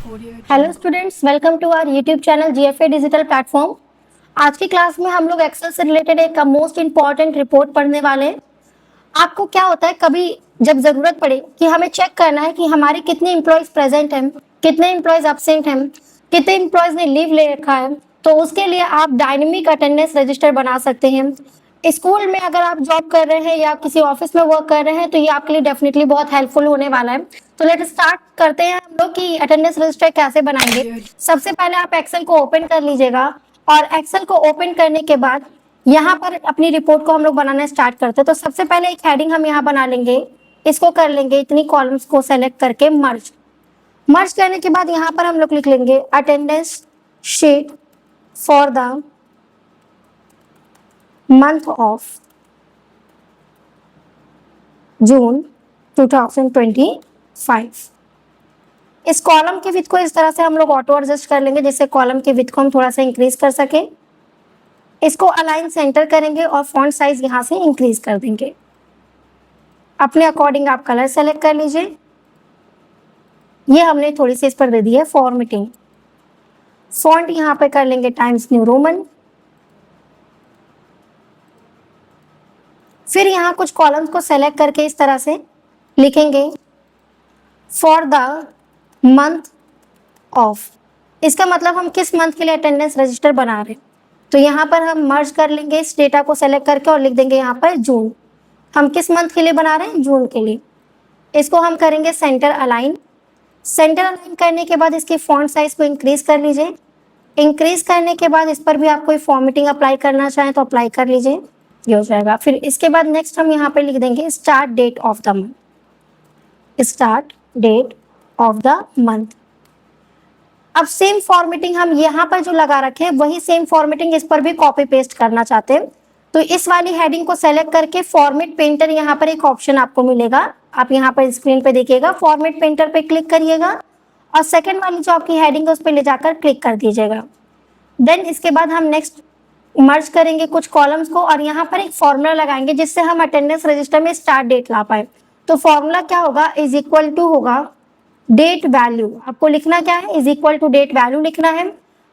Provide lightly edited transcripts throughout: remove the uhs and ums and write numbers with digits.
Hello students, welcome to our YouTube channel GFA digital platform. आज की class में हम लोग एक्सेल से रिलेटेड एक मोस्ट इंपॉर्टेंट रिपोर्ट पढ़ने वाले हैं। आपको क्या होता है, कभी जब जरूरत पड़े कि हमें चेक करना है कि हमारे कितने एम्प्लॉयज प्रेजेंट हैं, कितने एम्प्लॉयज एब्सेंट हैं, कितने एम्प्लॉयज ने लीव ले रखा है, तो उसके लिए आप डायनेमिक अटेंडेंस रजिस्टर बना सकते हैं। स्कूल में अगर आप जॉब कर रहे हैं या किसी ऑफिस में वर्क कर रहे हैं तो ये आपके लिए डेफिनेटली बहुत हेल्पफुल होने वाला है। तो लेट स्टार्ट करते हैं हम लोग कि अटेंडेंस रजिस्टर कैसे बनाएंगे। सबसे पहले आप एक्सेल को ओपन कर लीजिएगा और एक्सेल को ओपन करने के बाद यहाँ पर अपनी रिपोर्ट को हम लोग बनाना स्टार्ट करते हैं। तो सबसे पहले एक हेडिंग हम यहाँ बना लेंगे, इसको कर लेंगे इतनी कॉलम्स को सेलेक्ट करके मर्ज करने के बाद यहाँ पर हम लोग लिख लेंगे attendance sheet for the month of June 2025। इस कॉलम के विड्थ को इस तरह से हम लोग ऑटो एडजस्ट कर लेंगे जिससे कॉलम के विड्थ को हम थोड़ा सा इंक्रीज कर सके। इसको अलाइन सेंटर करेंगे और फॉन्ट साइज यहाँ से इंक्रीज कर देंगे। अपने अकॉर्डिंग आप कलर सेलेक्ट कर लीजिए। ये हमने थोड़ी सी इस पर दे दी है फॉर्मेटिंग। फॉन्ट यहाँ पे कर लेंगे टाइम्स न्यू रोमन। फिर यहाँ कुछ कॉलम्स को सेलेक्ट करके इस तरह से लिखेंगे फॉर द मंथ ऑफ। इसका मतलब हम किस मंथ के लिए अटेंडेंस रजिस्टर बना रहे हैं। तो यहाँ पर हम मर्ज कर लेंगे इस डेटा को सेलेक्ट करके और लिख देंगे यहाँ पर जून। हम किस मंथ के लिए बना रहे हैं, जून के लिए। इसको हम करेंगे सेंटर अलाइन। सेंटर अलाइन करने के बाद इसकी फॉन्ट साइज को इंक्रीज कर लीजिए। इंक्रीज करने के बाद इस पर भी आप कोई फॉर्मेटिंग अप्लाई करना चाहें तो अप्लाई कर लीजिए, ये हो जाएगा। फिर इसके बाद नेक्स्ट हम यहाँ पे लिख देंगे start date of the month. Start date of the month. अब सेम फॉर्मेटिंग हम यहाँ पर जो लगा रखे हैं वही सेम फॉर्मेटिंग इस पर भी कॉपी पेस्ट करना चाहते हैं तो इस वाली हेडिंग को सेलेक्ट करके फॉर्मेट पेंटर, यहाँ पर एक ऑप्शन आपको मिलेगा, आप यहाँ पर स्क्रीन पे देखिएगा। फॉर्मेट पेंटर पे क्लिक करिएगा और सेकंड वाली जो आपकी हेडिंग है उस पर ले जाकर क्लिक कर दीजिएगा। देन इसके बाद हम नेक्स्ट मर्ज करेंगे कुछ कॉलम्स को और यहाँ पर एक फॉर्मूला लगाएंगे जिससे हम अटेंडेंस रजिस्टर में स्टार्ट डेट ला पाए। तो फॉर्मूला क्या होगा, इज इक्वल टू होगा डेट वैल्यू। आपको लिखना क्या है, is equal to date value लिखना है।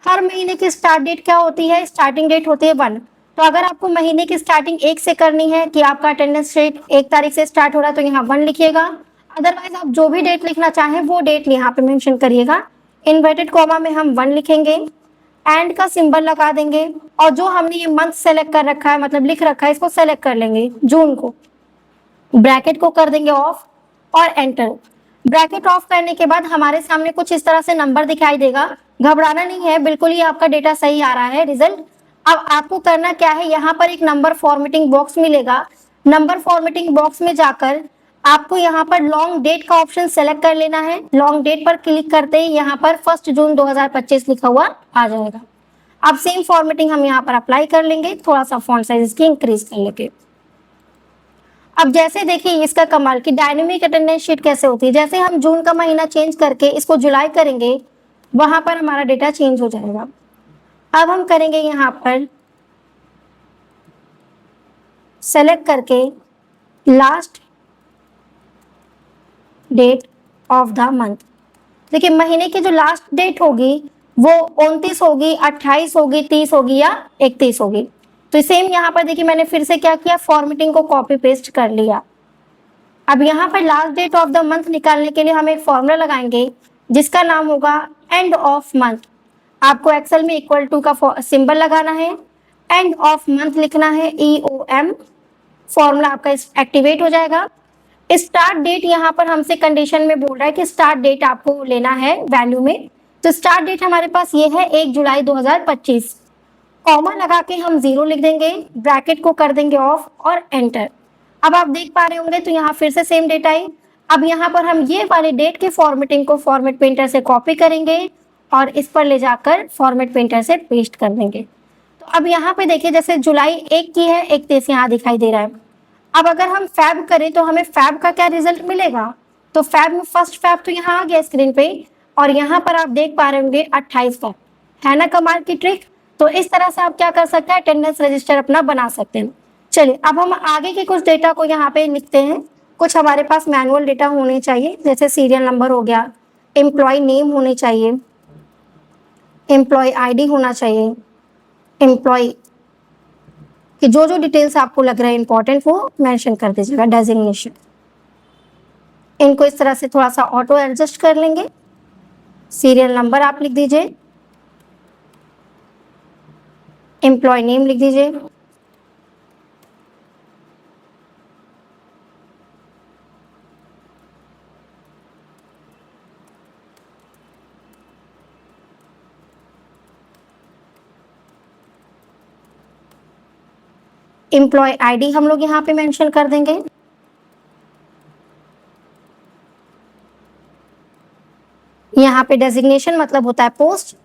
हर महीने की स्टार्ट डेट क्या होती है, स्टार्टिंग डेट होती है 1। तो अगर आपको महीने की स्टार्टिंग 1 से करनी है कि आपका अटेंडेंस डेट 1 तारीख से स्टार्ट हो रहा है तो यहाँ 1 लिखिएगा। अदरवाइज आप जो भी डेट लिखना चाहें वो डेट यहाँ पे मेंशन करिएगा। इन्वर्टेड कॉमा में हम 1 लिखेंगे, एंड का सिंबल लगा देंगे और जो हमने ये मंथ सेलेक्ट कर रखा है, मतलब लिख रखा है, इसको सेलेक्ट कर लेंगे जून को। ब्रैकेट को कर देंगे ऑफ और एंटर। ब्रैकेट ऑफ करने के बाद हमारे सामने कुछ इस तरह से नंबर दिखाई देगा। घबराना नहीं है, बिल्कुल ही आपका डेटा सही आ रहा है रिजल्ट। अब आपको करना क्या है, यहाँ पर एक नंबर फॉर्मेटिंग बॉक्स मिलेगा। नंबर फॉर्मेटिंग बॉक्स में जाकर आपको यहाँ पर लॉन्ग डेट का ऑप्शन सेलेक्ट कर लेना है। लॉन्ग डेट पर क्लिक करते ही यहाँ पर 1 जून 2025 लिखा हुआ आ जाएगा। अब सेम फॉर्मेटिंग हम यहाँ पर अप्लाई कर लेंगे, थोड़ा सा फॉन्ट साइज इसकी इंक्रीज कर लेंगे। अब जैसे देखिए इसका कमाल की डायनेमिक अटेंडेंस शीट कैसे होती है। जैसे हम जून का महीना चेंज करके इसको जुलाई करेंगे वहां पर हमारा डेटा चेंज हो जाएगा। अब हम करेंगे यहाँ पर सेलेक्ट करके last date of the month. देखिए महीने की जो लास्ट डेट होगी वो 29 होगी, 28 होगी, 30 होगी या 31 होगी। तो सेम यहाँ पर देखिए मैंने फिर से क्या किया, फॉर्मेटिंग को कॉपी पेस्ट कर लिया। अब यहाँ पर last date of the month निकालने के लिए हम एक फॉर्मूला लगाएंगे जिसका नाम होगा एंड ऑफ मंथ। आपको एक्सेल में इक्वल टू का सिंबल लगाना है, एंड ऑफ मंथ लिखना है, EOM। फॉर्मूला आपका एक्टिवेट हो जाएगा। स्टार्ट डेट यहाँ पर हमसे कंडीशन में बोल रहा है कि स्टार्ट डेट आपको लेना है वैल्यू में। तो स्टार्ट डेट हमारे पास ये है 1 जुलाई 2025। कॉमा लगा के हम 0 लिख देंगे, ब्रैकेट को कर देंगे ऑफ और एंटर। अब आप देख पा रहे होंगे तो यहाँ फिर से सेम डेट आई। अब यहाँ पर हम ये वाले डेट के फॉर्मेटिंग को फॉर्मेट पेंटर से कॉपी करेंगे और इस पर ले जाकर फॉर्मेट पेंटर से पेस्ट कर देंगे। तो अब यहाँ पे देखिए जैसे जुलाई 1 की है, 31 यहाँ दिखाई दे रहा है। अब अगर हम फैब करें तो हमें फैब का क्या रिजल्ट मिलेगा, तो फैब में फर्स्ट फैब तो यहाँ आ गया स्क्रीन पे और यहाँ पर आप देख पा रहे होंगे 28 फैब। है ना कमाल की ट्रिक। तो इस तरह से आप क्या कर सकते हैं, अटेंडेंस रजिस्टर अपना बना सकते हैं। चलिए अब हम आगे के कुछ डेटा को यहाँ पे लिखते हैं। कुछ हमारे पास मैनुअल डेटा होने चाहिए, जैसे सीरियल नंबर हो गया, एम्प्लॉय नेम होनी चाहिए, एम्प्लॉय आईडी होना चाहिए, एम्प्लॉय कि जो जो डिटेल्स आपको लग रहा है इंपॉर्टेंट वो मेंशन कर दीजिएगा, डेजिग्नेशन। इनको इस तरह से थोड़ा सा ऑटो एडजस्ट कर लेंगे। सीरियल नंबर आप लिख दीजिए, एम्प्लॉय नेम लिख दीजिए, एम्प्लॉय आईडी हम लोग यहाँ पे मेंशन कर देंगे। यहाँ पे डेजिग्नेशन मतलब होता है post,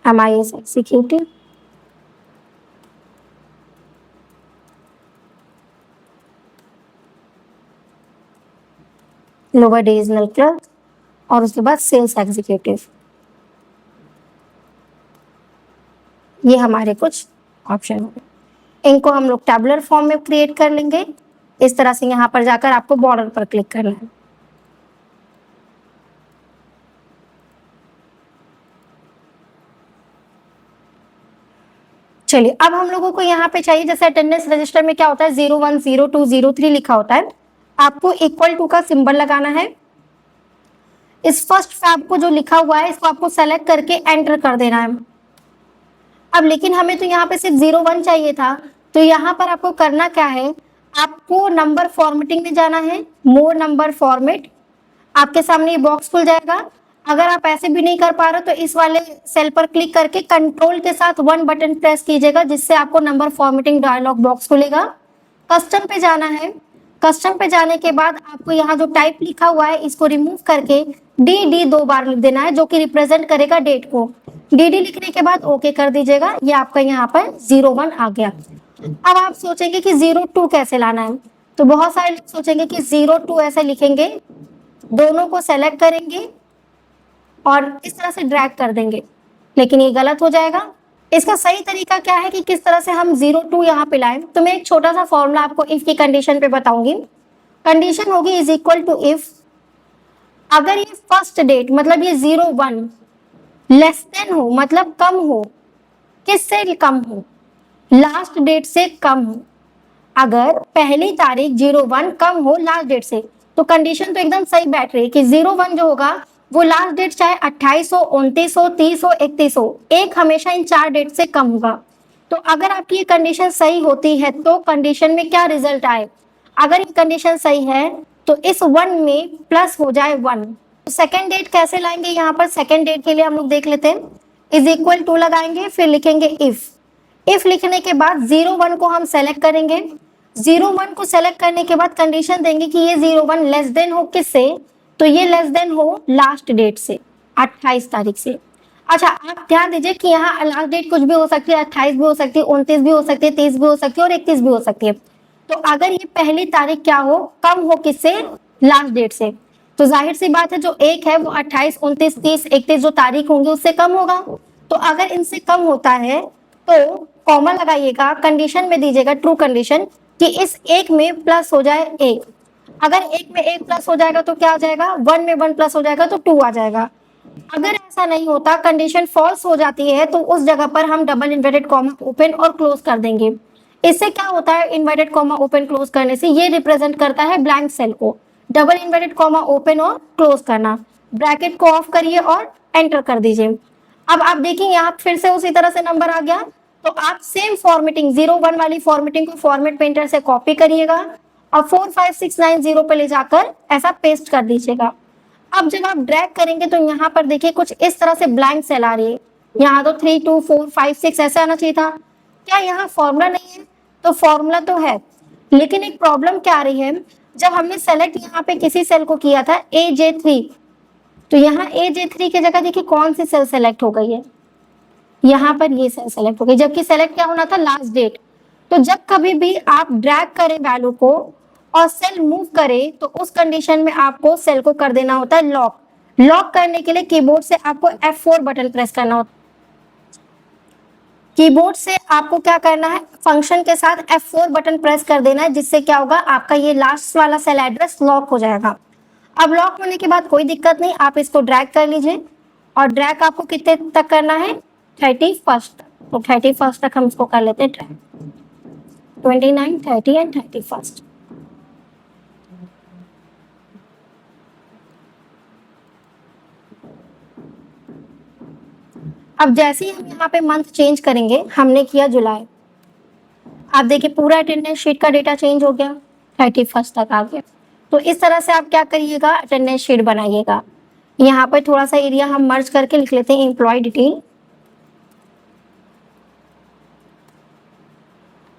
MIS executive, lower divisional clerk, और उसके बाद सेल्स एग्जीक्यूटिव। ये हमारे कुछ ऑप्शन हो गए। इनको हम लोग टैबुलर फॉर्म में क्रिएट कर लेंगे। इस तरह से यहाँ पर जाकर आपको बॉर्डर पर क्लिक करना है। चलिए, अब हम लोगों को यहाँ पे चाहिए, जैसे अटेंडेंस रजिस्टर में क्या होता है 01, 02, 03 लिखा होता है, आपको इक्वल टू का सिंबल लगाना है। इस फर्स्ट फैब को जो लिखा हुआ है इसको आपको सेलेक्ट करके एंटर कर देना है। अब लेकिन हमें तो यहाँ पे सिर्फ 01 चाहिए था, तो यहाँ पर आपको करना क्या है, आपको नंबर फॉर्मेटिंग में जाना है, मोर नंबर फॉर्मेट। आपके सामने ये बॉक्स खुल जाएगा। अगर आप ऐसे भी नहीं कर पा रहे तो इस वाले सेल पर क्लिक करके कंट्रोल के साथ 1 बटन प्रेस कीजिएगा, जिससे आपको नंबर फॉर्मेटिंग डायलॉग बॉक्स खुलेगा। कस्टम पे जाना है। कस्टम पे जाने के बाद आपको यहाँ जो टाइप लिखा हुआ है इसको रिमूव करके DD 2 बार लिख देना है, जो कि रिप्रेजेंट करेगा डेट को। DD लिखने के बाद ओके कर दीजिएगा। ये आपका यहाँ पर 01 आ गया। अब आप सोचेंगे कि 02 कैसे लाना है, तो बहुत सारे लोग सोचेंगे कि 02 ऐसे लिखेंगे, दोनों को सेलेक्ट करेंगे और इस तरह से ड्रैग कर देंगे, लेकिन ये गलत हो जाएगा। इसका सही तरीका क्या है कि किस तरह से हम 02 यहाँ पे लाएं, तो मैं एक छोटा सा फॉर्मूला आपको इफ की कंडीशन पे बताऊंगी। कंडीशन होगी इज इक्वल टू इफ, अगर ये फर्स्ट डेट मतलब ये 01 लेस देन हो, मतलब कम हो, किससे कम हो, लास्ट डेट से कम हो। अगर पहली तारीख 01 कम हो लास्ट डेट से, तो कंडीशन तो एकदम सही बैठ रही है कि 01 जो होगा वो लास्ट डेट चाहे 28 हो, 29 हो, 30 हो, 31 हो, एक हमेशा इन 4 डेट से कम होगा। तो अगर आपकी ये कंडीशन सही होती है तो कंडीशन में क्या रिजल्ट आए, अगर ये कंडीशन सही है तो इस 1 में प्लस हो जाए 1। तो सेकेंड डेट कैसे लाएंगे, यहाँ पर सेकेंड डेट के लिए हम लोग देख लेते हैं। इज इक्वल टू लगाएंगे, फिर लिखेंगे इफ लिखने के बाद 01 को हम सेलेक्ट करेंगे। 01 को सेलेक्ट करने के बाद कंडीशन देंगे कि ये 01 लेस देन हो किससे, तो ये लेस देन हो लास्ट डेट से, 28 तारीख से। अच्छा, आप ध्यान दीजिए कि यहाँ लास्ट डेट कुछ भी हो सकती है, 28 भी हो सकती है, 29 भी हो सकती है, 30 भी हो सकती है और 31 भी हो सकती है। तो अगर ये पहली तारीख क्या हो, कम हो किससे, लास्ट डेट से, तो जाहिर सी बात है जो एक है वो 28, 29, 30, 31 जो तारीख होंगी उससे कम होगा। तो अगर इनसे कम होता है तो कॉमा लगाइएगा, कंडीशन में दीजिएगा ट्रू कंडीशन कि इस एक में प्लस हो जाए एक। अगर एक में एक प्लस हो जाएगा तो क्या आ जाएगा, 1 में 1 प्लस हो जाएगा तो 2 आ जाएगा। अगर ऐसा नहीं होता, कंडीशन फॉल्स हो जाती है, तो उस जगह पर हम डबल इन्वर्टेड कॉमा ओपन और क्लोज कर देंगे। इससे क्या होता है, इन्वर्टेड कॉमा ओपन क्लोज करने से ये रिप्रेजेंट करता है ब्लैंक सेल को। डबल इन्वर्टेड कॉमा ओपन और क्लोज करना, ब्रैकेट को ऑफ करिए और एंटर कर दीजिए। अब आप देखिए यहाँ फिर से उसी तरह से नंबर आ गया। तो आप सेम फॉर्मेटिंग 01 वाली फॉर्मेटिंग को फॉर्मेट पेंटर से कॉपी करिएगा और 45690 पे ले जाकर ऐसा पेस्ट कर दीजिएगा। अब जब आप ड्रैग करेंगे तो यहाँ पर देखिए कुछ इस तरह से ब्लैंक सेल आ रही है। यहाँ तो 3, 2, 4, 5, 6 ऐसा आना चाहिए था। क्या यहाँ फॉर्मूला नहीं है, तो फॉर्मूला तो है, लेकिन एक प्रॉब्लम क्या आ रही है, जब हमने सेलेक्ट यहाँ पे किसी सेल को किया था AJ3, तो यहाँ AJ3 की जगह देखिए कौन सी सेल सेलेक्ट हो गई है, यहाँ पर ये सेल सेलेक्ट हो गई, जबकि सेलेक्ट क्या होना था, लास्ट डेट। तो जब कभी भी आप ड्रैग करें वैल्यू को और सेल मूव करें तो उस कंडीशन में आपको सेल को कर देना होता है लॉक। लॉक करने के लिए कीबोर्ड से आपको F4 बटन प्रेस करना होता है। कीबोर्ड से आपको क्या करना है, फंक्शन के साथ F4 बटन प्रेस कर देना है, जिससे क्या होगा, आपका ये लास्ट वाला सेल एड्रेस लॉक हो जाएगा। अब लॉक होने के बाद कोई दिक्कत नहीं, आप इसको ड्रैग कर लीजिए, और ड्रैग आपको कितने तक करना है, 31 तक। तो 31 तक हम इसको कर लेते हैं ड्रैग, 29, 30 एंड 31। अब जैसे ही हम यहाँ पे मंथ चेंज करेंगे, हमने किया जुलाई, आप देखिए पूरा अटेंडेंस शीट का डेटा चेंज हो गया, 31 तक आ गया। तो इस तरह से आप क्या करिएगा, अटेंडेंस शीट बनाइएगा। यहाँ पर थोड़ा सा एरिया हम मर्ज करके लिख लेते हैं, एम्प्लॉय डिटेल,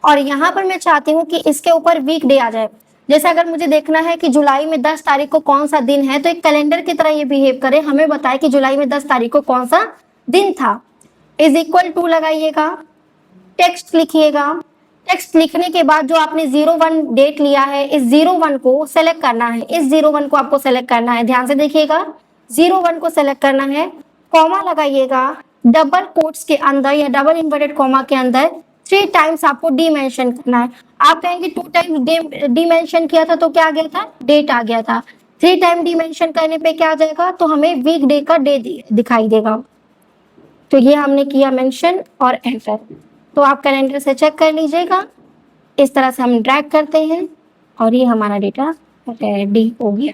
और यहाँ पर मैं चाहती हूँ कि इसके ऊपर वीक डे आ जाए। जैसे अगर मुझे देखना है कि जुलाई में 10 तारीख को कौन सा दिन है, तो एक कैलेंडर की तरह ये बिहेव करे, हमें बताए कि जुलाई में 10 तारीख को कौन सा दिन था। इज इक्वल टू लगाइएगा, टेक्स्ट लिखिएगा। टेक्स्ट लिखने के बाद जो आपने 01 डेट लिया है, इस 01 को सेलेक्ट करना है, इस 01 को आपको सेलेक्ट करना है, ध्यान से देखिएगा, 01 को सेलेक्ट करना है, कॉमा लगाइएगा, डबल कोट्स के अंदर या डबल इन्वर्टेड कॉमा के अंदर 3 टाइम्स आपको डी मेंशन करना है। आप कहेंगे 2 टाइम्स डी मेंशन किया था तो क्या आ गया था, डेट आ गया था। 3 टाइम डी मेंशन करने पे क्या आ जाएगा, तो हमें वीक डे का डे दिखाई देगा। तो ये हमने किया मेंशन और एंटर। तो आप कैलेंडर से चेक कर लीजिएगा, इस तरह से हम ड्रैग करते हैं और ये हमारा डेटा रेडी हो गया।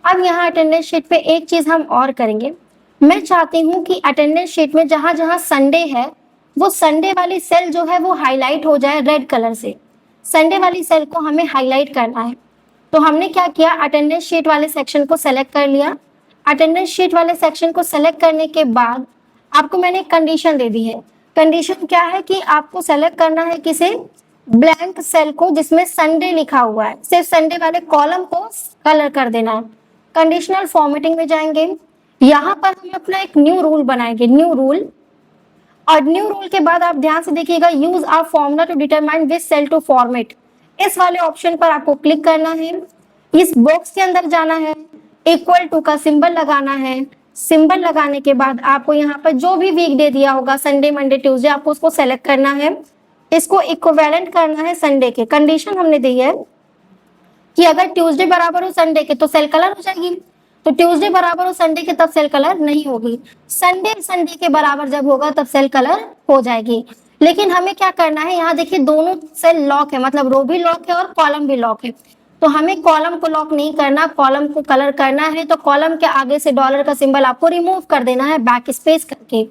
अब यहाँ अटेंडेंस शीट पे एक चीज हम और करेंगे, मैं चाहती हूँ कि अटेंडेंस शीट में जहां जहां संडे है, वो संडे वाली सेल जो है वो हाईलाइट हो जाए रेड कलर से। संडे वाली सेल को हमें हाईलाइट करना है। तो हमने क्या किया, अटेंडेंस शीट वाले सेक्शन को सेलेक्ट कर लिया। अटेंडेंस शीट वाले सेक्शन को सेलेक्ट करने के बाद आपको मैंने एक कंडीशन दे दी है। कंडीशन क्या है कि आपको सेलेक्ट करना है किसे, ब्लैंक सेल को जिसमें संडे लिखा हुआ है, सिर्फ संडे वाले कॉलम को कलर कर देना है। कंडीशनल फॉर्मेटिंग में जाएंगे, यहाँ पर हम अपना एक न्यू रूल बनाएंगे, न्यू रूल, और न्यू रूल के बाद आप ध्यान से देखिएगा, use our formula to determine which cell to format, इस वाले ऑप्शन पर आपको क्लिक करना है। इस बॉक्स के अंदर जाना है, इक्वल टू का सिंबल लगाना है। सिंबल लगाने के बाद आपको यहाँ पर जो भी वीक डे दिया होगा, संडे मंडे ट्यूसडे, आपको उसको सेलेक्ट करना है, इसको इक्विवेलेंट करना है संडे के। कंडीशन हमने दी है कि अगर ट्यूसडे बराबर हो संडे के तो सेल कलर हो जाएगी, तो ट्यूसडे बराबर हो संडे के तब सेल कलर नहीं होगी। संडे संडे के बराबर जब होगा तब सेल कलर हो जाएगी। लेकिन हमें क्या करना है, यहाँ देखिए दोनों सेल लॉक है, मतलब रो भी लॉक है और कॉलम भी लॉक है। तो हमें कॉलम को लॉक नहीं करना, कॉलम को कलर करना है। तो कॉलम के आगे से डॉलर का सिंबल आपको रिमूव कर देना है बैक स्पेस करके।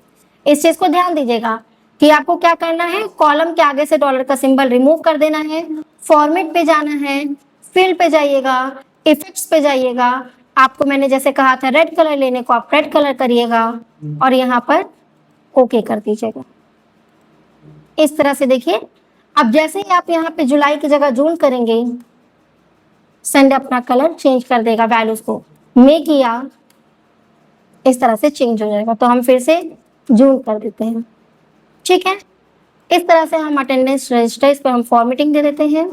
इस चीज को ध्यान दीजिएगा कि आपको क्या करना है, कॉलम के आगे से डॉलर का सिंबल रिमूव कर देना है। फॉर्मेट पे जाना है, फिल पे जाइएगा, इफेक्ट्स पे जाइएगा। आपको मैंने जैसे कहा था रेड कलर लेने को, आप रेड कलर करिएगा और यहाँ पर ओके कर दीजिएगा। इस तरह से देखिए, अब जैसे ही आप यहाँ पे जुलाई की जगह जून करेंगे, संडे अपना कलर चेंज कर देगा, वैल्यूज को में किया, इस तरह से चेंज हो जाएगा। तो हम फिर से जून कर देते हैं, ठीक है। इस तरह से हम अटेंडेंस रजिस्टर, इस पर हम फॉर्मेटिंग दे देते हैं।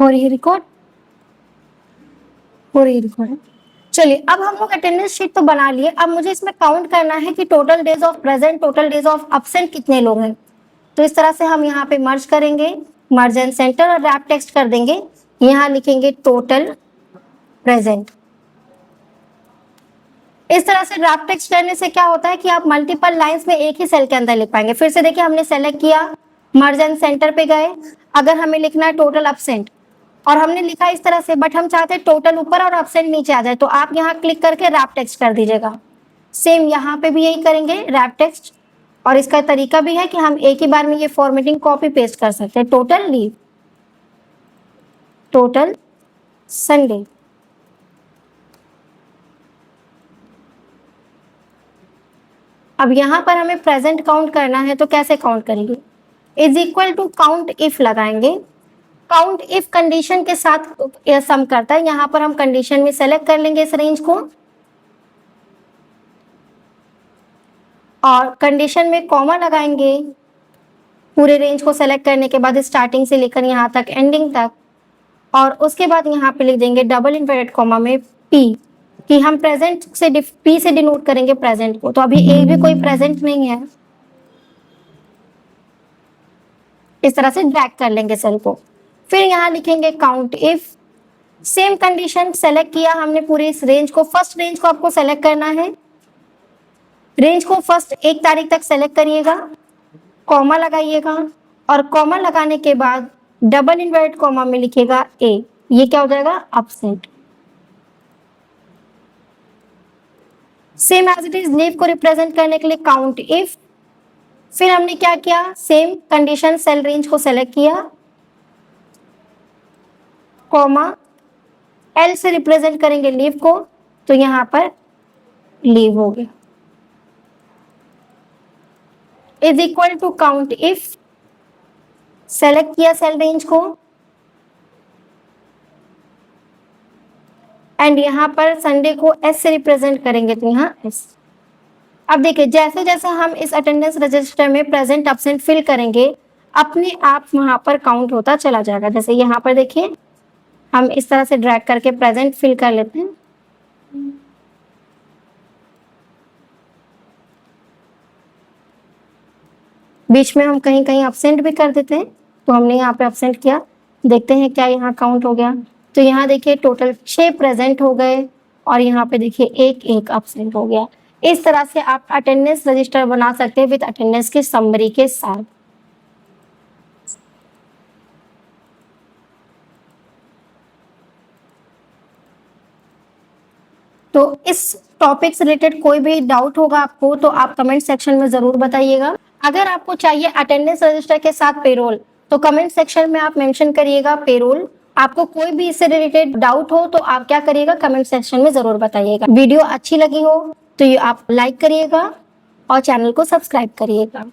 हो रही है रिकॉर्ड, हो रही है रिकॉर्ड। चलिए, अब हम लोग अटेंडेंस शीट तो बना लिए। अब मुझे इसमें काउंट करना है कि total days of present, total days of absent कितने लोग हैं। तो इस तरह से हम यहाँ पे मर्ज करेंगे, मर्ज एंड सेंटर, और रैप टेक्स्ट कर देंगे। यहाँ लिखेंगे टोटल प्रेजेंट। इस तरह से रैप टेक्स्ट करने से क्या होता है कि आप मल्टीपल लाइंस में एक ही सेल के अंदर लिख पाएंगे। फिर से देखिए, हमने सेलेक्ट किया, मर्ज एंड सेंटर पे गए। अगर हमें लिखना है टोटल अब्सेंट, और हमने लिखा इस तरह से, बट हम चाहते हैं टोटल ऊपर और अब्सेंट नीचे आ जाए, तो आप यहाँ क्लिक करके रैप टेक्स्ट कर दीजिएगा। सेम यहाँ पे भी यही करेंगे रैप टेक्स्ट, और इसका तरीका भी है कि हम एक ही बार में ये फॉर्मेटिंग कॉपी पेस्ट कर सकते हैं। Total leave, total Sunday. अब यहाँ पर हमें प्रेजेंट काउंट करना है, तो कैसे काउंट करेंगे? Is equal to count if लगाएंगे। काउंट इफ कंडीशन के साथ यह सम करता है। यहाँ पर हम कंडीशन में सेलेक्ट कर लेंगे इस रेंज को, और कंडीशन में कॉमा लगाएंगे पूरे रेंज को सेलेक्ट करने के बाद, स्टार्टिंग से लेकर यहाँ तक एंडिंग तक, और उसके बाद यहाँ पे लिख देंगे डबल इन्वर्टेड कॉमा में पी, कि हम प्रेजेंट से पी से डिनोट करेंगे प्रेजेंट को। तो अभी एक भी कोई प्रेजेंट नहीं है, इस तरह से ड्रैग कर लेंगे सेल को। फिर यहाँ लिखेंगे count if, same condition select किया हमने पूरी इस रेंज को। फर्स्ट रेंज को आपको सेलेक्ट करना है, रेंज को फर्स्ट 1 तारीख तक सेलेक्ट करिएगा, कॉमा लगाइएगा, और कॉमा लगाने के बाद डबल इन्वर्टेड कॉमा में लिखिएगा ए। ये क्या हो जाएगा? Upset. Same as it is leave को रिप्रेजेंट करने के लिए काउंट इफ, फिर हमने क्या किया? सेम कंडीशन सेल रेंज को सेलेक्ट किया, कॉमा, एल से रिप्रेजेंट करेंगे लीव को, तो यहां पर लीव हो गया। Is equal to count if, select किया सेल रेंज को, एंड यहां पर संडे को एस से रिप्रेजेंट करेंगे, तो यहाँ एस। अब देखिए जैसे जैसे हम इस अटेंडेंस रजिस्टर में प्रेजेंट एब्सेंट फिल करेंगे, अपने आप वहां पर काउंट होता चला जाएगा। जैसे यहाँ पर देखिए हम इस तरह से ड्रैग करके प्रेजेंट फिल कर लेते हैं, बीच में हम कहीं कहीं एब्सेंट भी कर देते हैं, तो हमने यहाँ पे एब्सेंट किया। देखते हैं क्या यहाँ काउंट हो गया। तो यहाँ देखिए टोटल 6 प्रेजेंट हो गए, और यहाँ पे देखिए एक एब्सेंट हो गया। इस तरह से आप अटेंडेंस रजिस्टर बना सकते हैं विद अटेंडेंस की समरी के साथ। तो इस टॉपिक से रिलेटेड कोई भी डाउट होगा आपको, तो आप कमेंट सेक्शन में जरूर बताइएगा। अगर आपको चाहिए अटेंडेंस रजिस्टर के साथ पेरोल, तो कमेंट सेक्शन में आप मेंशन करिएगा पेरोल। आपको कोई भी इससे रिलेटेड डाउट हो तो आप क्या करिएगा, कमेंट सेक्शन में जरूर बताइएगा। वीडियो अच्छी लगी हो तो ये आप लाइक करिएगा और चैनल को सब्सक्राइब करिएगा।